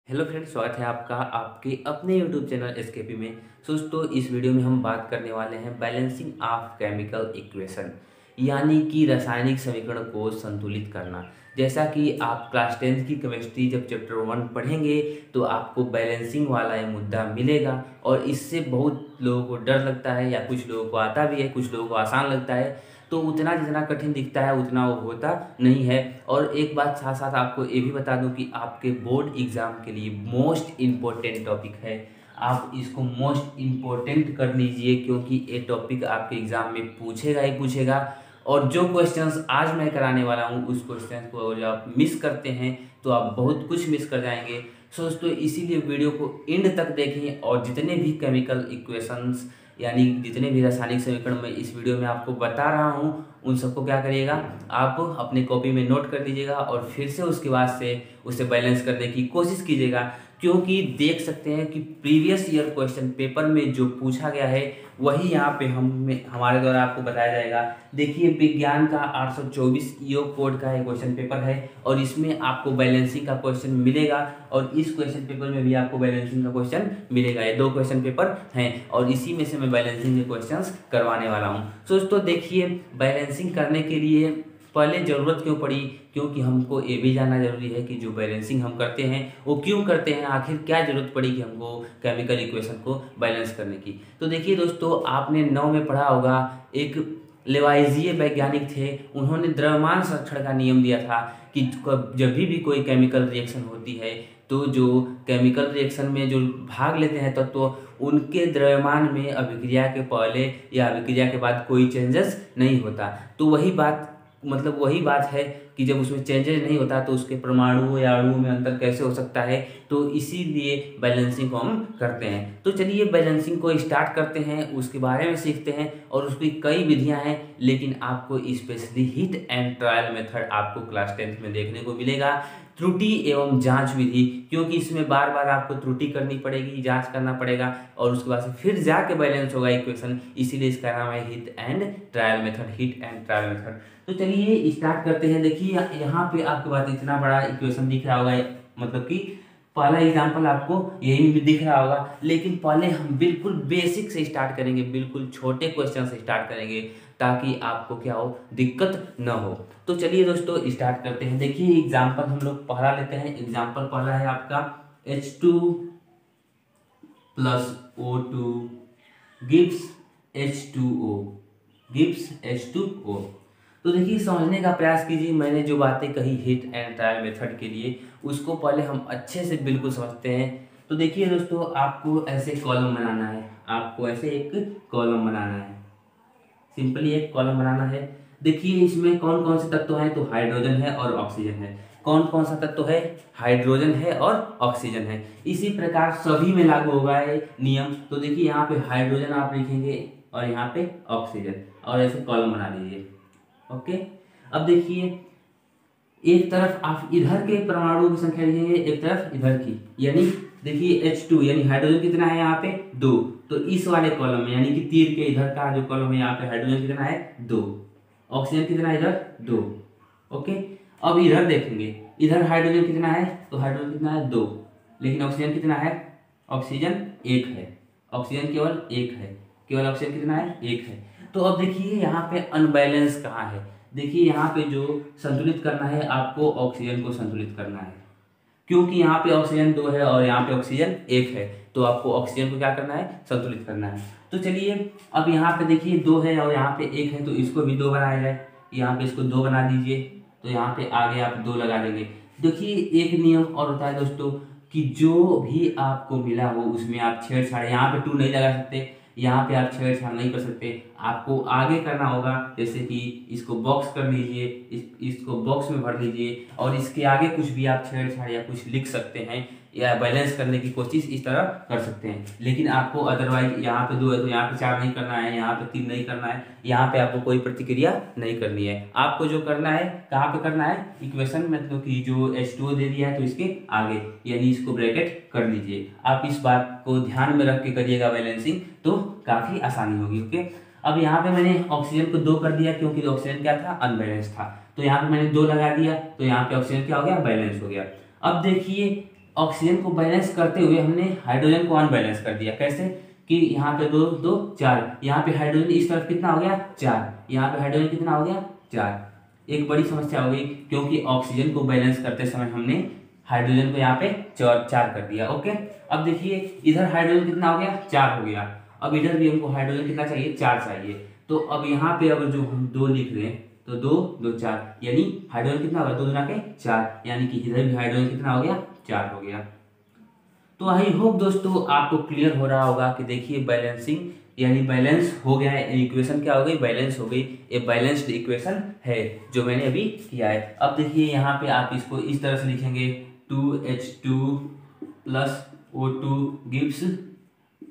Hello friends, स्वागत है आपका आपके अपने यूट्यूब चैनल एसकेपी में। दोस्तों, इस वीडियो में हम बात करने वाले हैं बैलेंसिंग ऑफ केमिकल इक्वेशन, यानी कि रासायनिक समीकरण को संतुलित करना। जैसा कि आप क्लास 10th की केमिस्ट्री जब चैप्टर 1 पढ़ेंगे तो आपको बैलेंसिंग वाला ये मुद्दा मिलेगा और इससे बहुत लोगों को डर लगता है, या कुछ लोगों को आता भी है, कुछ लोगों को आसान लगता है। तो उतना जितना कठिन दिखता है उतना वो होता नहीं है। और एक बात साथ साथ आपको ये भी बता दूं कि आपके बोर्ड एग्जाम के लिए मोस्ट इम्पोर्टेंट टॉपिक है। आप इसको मोस्ट इम्पोर्टेंट कर लीजिए, क्योंकि ये टॉपिक आपके एग्जाम में पूछेगा ही पूछेगा। और जो क्वेश्चंस आज मैं कराने वाला हूँ उस क्वेश्चन को अगर आप मिस करते हैं तो आप बहुत कुछ मिस कर जाएंगे। सो दोस्तों, इसीलिए वीडियो को एंड तक देखें और जितने भी केमिकल इक्वेशंस यानी जितने भी रासायनिक समीकरण मैं इस वीडियो में आपको बता रहा हूँ उन सबको क्या करिएगा, आप अपने कॉपी में नोट कर लीजिएगा और फिर से उसके बाद से उसे बैलेंस करने की कोशिश कीजिएगा। क्योंकि देख सकते हैं कि प्रीवियस ईयर क्वेश्चन पेपर में जो पूछा गया है वही यहाँ पे हमारे द्वारा आपको बताया जाएगा। देखिए, विज्ञान का 824 ईओ कोड का क्वेश्चन पेपर है और इसमें आपको बैलेंसिंग का क्वेश्चन मिलेगा और इस क्वेश्चन पेपर में भी आपको बैलेंसिंग का क्वेश्चन मिलेगा। ये दो क्वेश्चन पेपर हैं और इसी में से मैं बैलेंसिंग के क्वेश्चंस करवाने वाला हूँ। दोस्तों देखिए, बैलेंसिंग करने के लिए पहले ज़रूरत क्यों पड़ी, क्योंकि हमको ये भी जानना जरूरी है कि जो बैलेंसिंग हम करते हैं वो क्यों करते हैं, आखिर क्या जरूरत पड़ी कि हमको केमिकल इक्वेशन को बैलेंस करने की। तो देखिए दोस्तों, आपने 9 में पढ़ा होगा, एक लेवाइजिए वैज्ञानिक थे, उन्होंने द्रव्यमान संरक्षण का नियम दिया था कि जब भी कोई केमिकल रिएक्शन होती है तो जो केमिकल रिएक्शन में जो भाग लेते हैं तो उनके द्रव्यमान में अभिक्रिया के पहले या अभिक्रिया के बाद कोई चेंजेस नहीं होता। तो वही बात है कि जब उसमें चेंजेस नहीं होता तो उसके परमाणु या अणुओं में अंतर कैसे हो सकता है। तो इसीलिए बैलेंसिंग को हम करते हैं। तो चलिए बैलेंसिंग को स्टार्ट करते हैं, उसके बारे में सीखते हैं। और उसकी कई विधियां हैं, लेकिन आपको specially hit and trial method आपको क्लास 10th में देखने को मिलेगा। त्रुटि एवं जांच विधि, क्योंकि इसमें बार बार आपको त्रुटि करनी पड़ेगी, जांच करना पड़ेगा और उसके बाद से फिर जाके बैलेंस होगा इक्वेशन, इसीलिए इसका नाम है hit and trial method, hit and trial method. तो चलिए स्टार्ट करते हैं। देखिए यहाँ पे आपके पास इतना बड़ा इक्वेशन दिख रहा होगा, मतलब कि पहला एग्जाम्पल आपको यही भी दिख रहा होगा, लेकिन पहले हम बिल्कुल बेसिक से स्टार्ट करेंगे, बिल्कुल छोटे क्वेश्चन से स्टार्ट करेंगे ताकि आपको क्या हो, दिक्कत न हो। तो चलिए दोस्तों स्टार्ट करते हैं। देखिए एग्जाम्पल हम लोग पहला लेते हैं। एग्जाम्पल पहला है आपका H2 + O2 gives H2O, gives H2O। तो देखिए समझने का प्रयास कीजिए, मैंने जो बातें कही हिट एंड ट्रायल मेथड के लिए उसको पहले हम अच्छे से बिल्कुल समझते हैं। तो देखिए दोस्तों, आपको ऐसे कॉलम बनाना है, आपको ऐसे एक कॉलम बनाना है, सिंपली एक कॉलम बनाना है। देखिए इसमें कौन कौन से तत्व हैं, तो हाइड्रोजन है और ऑक्सीजन है। कौन कौन सा तत्व है, हाइड्रोजन है और ऑक्सीजन है। इसी प्रकार सभी में लागू होगा ये नियम। तो देखिए यहाँ पे हाइड्रोजन आप लिखेंगे और यहाँ पे ऑक्सीजन, और ऐसे कॉलम बना लीजिए। ओके, अब देखिए एक तरफ आप इधर के परमाणु की संख्या लिखेंगे, एक तरफ इधर की, यानी देखिए H2 यानी हाइड्रोजन कितना है यहाँ पे 2। तो इस वाले कॉलम में यानी कि तीर के इधर का जो कॉलम है यहाँ पे हाइड्रोजन कितना है 2, ऑक्सीजन कितना है इधर 2। ओके, अब इधर देखेंगे, इधर हाइड्रोजन कितना है, तो हाइड्रोजन कितना है 2, लेकिन ऑक्सीजन कितना है, ऑक्सीजन 1 है, ऑक्सीजन केवल 1 है, केवल ऑक्सीजन कितना है 1 है। तो अब देखिए यहाँ पे अनबैलेंस कहाँ है। देखिए यहाँ पे जो संतुलित करना है आपको ऑक्सीजन को संतुलित करना है, क्योंकि यहाँ पे ऑक्सीजन 2 है और यहाँ पे ऑक्सीजन 1 है, तो आपको ऑक्सीजन को क्या करना है, संतुलित करना है। तो चलिए अब यहाँ पे देखिए 2 है और यहाँ पे 1 है, तो इसको भी 2 बनाया जाए। यहाँ पे इसको 2 बना दीजिए, तो यहाँ पे आगे आप 2 लगा देंगे। देखिए एक नियम और होता है दोस्तों कि जो भी आपको मिला हो उसमें आप छेड़छाड़, यहाँ पे 2 नहीं लगा सकते, यहाँ पे आप छेड़छाड़ नहीं कर सकते, आपको आगे करना होगा। जैसे कि इसको बॉक्स कर लीजिए, इसको बॉक्स में भर लीजिए और इसके आगे कुछ भी आप छेड़छाड़ या कुछ लिख सकते हैं या बैलेंस करने की कोशिश इस तरह कर सकते हैं। लेकिन आपको अदरवाइज यहाँ पे 2 है तो यहाँ पे 4 नहीं करना है, यहाँ पे 3 नहीं करना है, यहाँ पे आपको कोई प्रतिक्रिया नहीं करनी है। आपको जो करना है कहाँ पे करना है, इक्वेशन मतलब कि जो H2O दे दिया है तो इसके आगे, यानी इसको ब्रैकेट कर लीजिए। आप इस बात को ध्यान में रख के करिएगा बैलेंसिंग, तो काफी आसानी होगी। ओके, अब यहाँ पे मैंने ऑक्सीजन को 2 कर दिया क्योंकि ऑक्सीजन क्या था, अनबैलेंस था। तो यहाँ पे मैंने 2 लगा दिया, तो यहाँ पे ऑक्सीजन क्या हो गया, बैलेंस हो गया। अब देखिए ऑक्सीजन को बैलेंस करते हुए हमने हाइड्रोजन को अनबैलेंस कर दिया। कैसे कि यहाँ पे 2 2 4, यहाँ पे हाइड्रोजन इस तरफ कितना हो गया 4, यहाँ पे हाइड्रोजन कितना हो गया 4। एक बड़ी समस्या हो गई क्योंकि ऑक्सीजन को बैलेंस करते समय हमने हाइड्रोजन को यहाँ पे 4 कर दिया। ओके, अब देखिए इधर हाइड्रोजन कितना हो गया 4 हो गया, अब इधर भी हमको हाइड्रोजन कितना चाहिए 4 चाहिए। तो अब यहाँ पे अगर जो हम 2 लिख रहे हैं तो 2 2 4, यानी हाइड्रोजन कितना होगा 2 दूना के 4, यानी कि इधर भी हाइड्रोजन कितना हो गया 4 हो गया। तो आई होप दोस्तों आपको क्लियर हो रहा होगा कि देखिए बैलेंसिंग यानी बैलेंस हो गया है, इक्वेशन क्या हो गई बैलेंस हो गई, ये बैलेंस्ड इक्वेशन है जो मैंने अभी किया है। अब देखिए यहाँ पे आप इसको इस तरह से लिखेंगे 2H2 plus O2 gives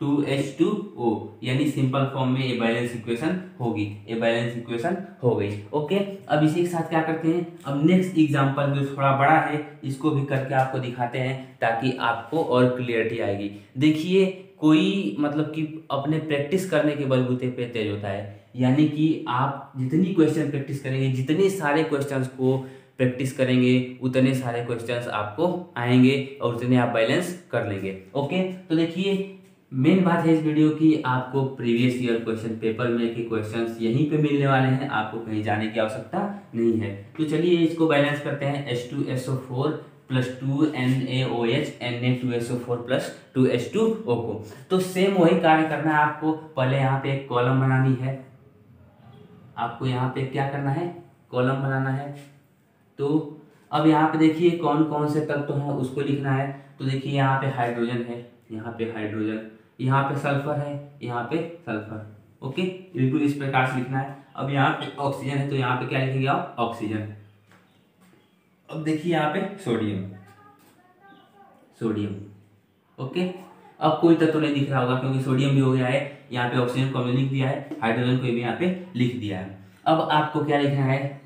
2H2O, यानी सिंपल फॉर्म में ये बैलेंस इक्वेशन होगी, ये बैलेंस इक्वेशन हो गई। ओके, अब इसी के साथ क्या करते हैं, अब नेक्स्ट एग्जांपल जो थोड़ा बड़ा है इसको भी करके आपको दिखाते हैं ताकि आपको और क्लियरिटी आएगी। देखिए कोई मतलब कि अपने प्रैक्टिस करने के बलबूते पे तेज होता है, यानी कि आप जितनी क्वेश्चन प्रैक्टिस करेंगे, जितने सारे क्वेश्चंस को प्रैक्टिस करेंगे उतने सारे क्वेश्चंस आपको आएंगे और उतने आप बैलेंस कर लेंगे। ओके, तो देखिए मेन बात है इस वीडियो की आपको प्रीवियस ईयर क्वेश्चन पेपर में के क्वेश्चंस यहीं पे मिलने वाले हैं, आपको कहीं जाने की आवश्यकता नहीं है। तो चलिए इसको बैलेंस करते हैं, H2SO4 plus 2NaOH Na2SO4 plus 2H2O को। तो सेम वही कार्य करना है आपको, पहले यहाँ पे एक कॉलम बनानी है, आपको यहाँ पे क्या करना है कॉलम बनाना है। तो अब यहाँ पे देखिए कौन कौन से तत्व हैं उसको लिखना है। तो देखिए यहाँ पे हाइड्रोजन है, यहाँ पे हाइड्रोजन, यहाँ पे सल्फर है, यहाँ पे सल्फर। ओके, बिल्कुल इस प्रकार से लिखना है। अब यहाँ पे ऑक्सीजन है तो यहाँ पे क्या लिखेंगे आप ऑक्सीजन। अब देखिए यहाँ पे सोडियम, सोडियम। ओके, अब कोई तत्व नहीं दिख रहा होगा क्योंकि सोडियम भी हो गया है, यहाँ पे ऑक्सीजन को हमने लिख दिया है, हाइड्रोजन को भी यहाँ पे लिख दिया है। अब आपको क्या लिखना है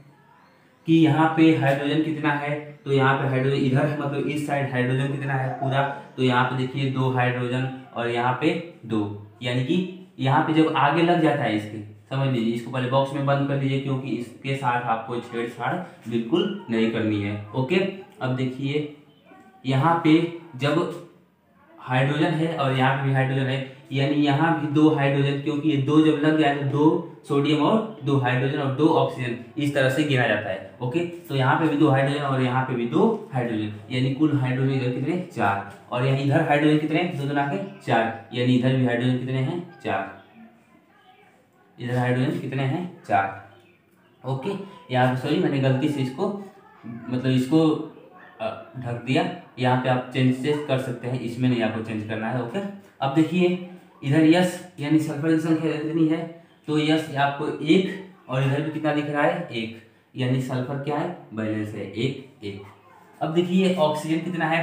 कि यहाँ पे हाइड्रोजन कितना है, तो यहाँ पे हाइड्रोजन इधर मतलब इस साइड हाइड्रोजन कितना है पूरा, तो यहाँ पे देखिए 2 हाइड्रोजन और यहाँ पे 2, यानी कि यहाँ पे जब आगे लग जाता है इसके, समझ लीजिए इसको पहले बॉक्स में बंद कर लीजिए क्योंकि इसके साथ आपको छेड़छाड़ बिल्कुल नहीं करनी है। ओके, अब देखिए यहाँ पे जब हाइड्रोजन है और यहाँ पे भी हाइड्रोजन है, यानी यहाँ भी 2 हाइड्रोजन, क्योंकि ये 2 जब लग जाए तो 2 सोडियम और 2 हाइड्रोजन और 2 ऑक्सीजन इस तरह से गिना जाता है। ओके, तो यहाँ पे भी 2 हाइड्रोजन और यहाँ पे भी 2 हाइड्रोजन, यानी कुल हाइड्रोजन इधर कितने 4, और यहाँ इधर हाइड्रोजन कितने 2 दूना के 4, यानी इधर भी हाइड्रोजन कितने हैं 4, इधर हाइड्रोजन कितने हैं 4। ओके, यहाँ पे सॉरी मैंने गलती से इसको मतलब इसको ढक दिया, यहाँ पे आप चेंजेस कर सकते हैं, इसमें नहीं आपको चेंज करना है। ओके, अब देखिए इधर यस यानी सल्फर की संख्या कितनी है, तो यस आपको 1 और इधर भी कितना दिख रहा है 1, यानी सल्फर क्या है बैलेंस है 1 1। अब देखिए ऑक्सीजन कितना है,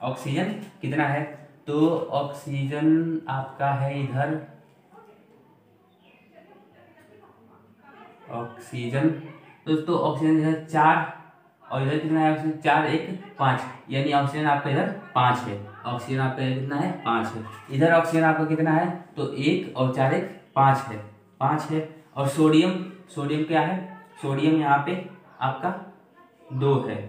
ऑक्सीजन कितना है, तो ऑक्सीजन आपका है इधर ऑक्सीजन, दोस्तों ऑक्सीजन इधर 4 और इधर कितना है ऑक्सीजन 4 1 5, यानी ऑक्सीजन आपका इधर 5 है, ऑक्सीजन आपका इधर कितना है 5 है। इधर ऑक्सीजन आपका कितना है, तो 1 और 4 1 5 है, 5 है। और सोडियम, सोडियम क्या है, सोडियम यहाँ पे आपका 2 है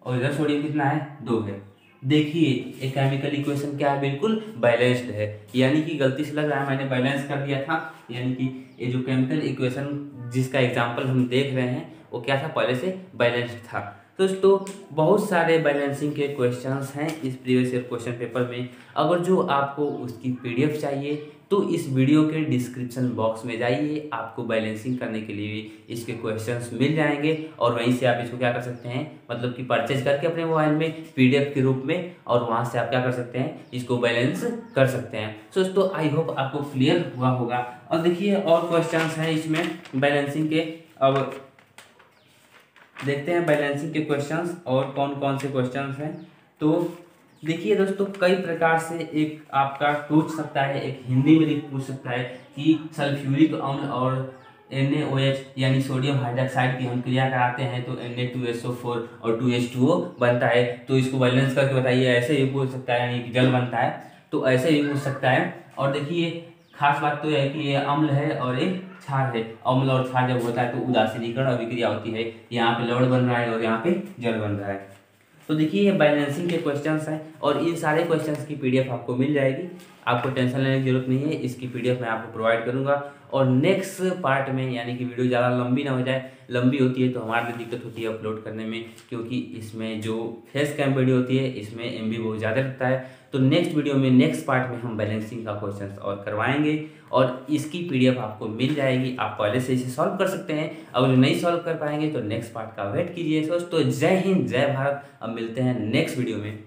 और इधर सोडियम कितना है 2 है। देखिए एक केमिकल इक्वेशन क्या है बिल्कुल बैलेंस्ड है, यानी कि गलती से लग रहा है मैंने बैलेंस कर दिया था, यानी कि ये जो केमिकल इक्वेशन जिसका एग्जांपल हम देख रहे हैं वो क्या था पहले से बैलेंस्ड था। दोस्तों बहुत सारे बैलेंसिंग के क्वेश्चंस हैं इस प्रीवियस ईयर क्वेश्चन पेपर में, अगर जो आपको उसकी पीडीएफ चाहिए तो इस वीडियो के डिस्क्रिप्शन बॉक्स में जाइए, आपको बैलेंसिंग करने के लिए इसके क्वेश्चंस मिल जाएंगे और वहीं से आप इसको क्या कर सकते हैं मतलब कि परचेज करके अपने मोबाइल में पीडीएफ के रूप में, और वहां से आप क्या कर सकते हैं इसको बैलेंस कर सकते हैं। दोस्तों आई होप आपको क्लियर हुआ होगा। और देखिए और क्वेश्चंस हैं इसमें बैलेंसिंग के, अब देखते हैं बैलेंसिंग के क्वेश्चंस और कौन कौन से क्वेश्चंस हैं। तो देखिए दोस्तों कई प्रकार से एक आपका पूछ सकता है, एक हिंदी में भी पूछ सकता है कि सल्फ्यूरिक अम्ल और NaOH यानी सोडियम हाइड्रोक्साइड की हम क्रिया कराते हैं तो Na2SO4 और 2H2O बनता है, तो इसको बैलेंस करके बताइए। ऐसे भी पूछ सकता है यानी कि जल बनता है, तो ऐसे भी पूछ सकता है। और देखिए खास बात तो है कि ये अम्ल है और एक क्षार है, अम्ल और क्षार जब होता है तो उदासीनीकरण अभिक्रिया होती है, यहाँ पे लवण बन रहा है और यहाँ पे जल बन रहा है। तो देखिए ये बैलेंसिंग के क्वेश्चंस हैं और इन सारे क्वेश्चंस की पीडीएफ आपको मिल जाएगी, आपको टेंशन लेने की जरूरत नहीं है। इसकी पीडीएफ मैं आपको प्रोवाइड करूंगा और नेक्स्ट पार्ट में, यानी कि वीडियो ज़्यादा लंबी ना हो जाए, लंबी होती है तो हमारे लिए दिक्कत होती है अपलोड करने में, क्योंकि इसमें जो फेस कैम वीडियो होती है इसमें एमबी बहुत ज़्यादा लगता है। तो नेक्स्ट वीडियो में, नेक्स्ट पार्ट में हम बैलेंसिंग का क्वेश्चन और करवाएंगे और इसकी पीडीएफ आपको मिल जाएगी। आप पहले से इसे सॉल्व कर सकते हैं, अगर नहीं सॉल्व कर पाएंगे तो नेक्स्ट पार्ट का वेट कीजिए। दोस्तों जय हिंद, जय भारत। अब मिलते हैं नेक्स्ट वीडियो में।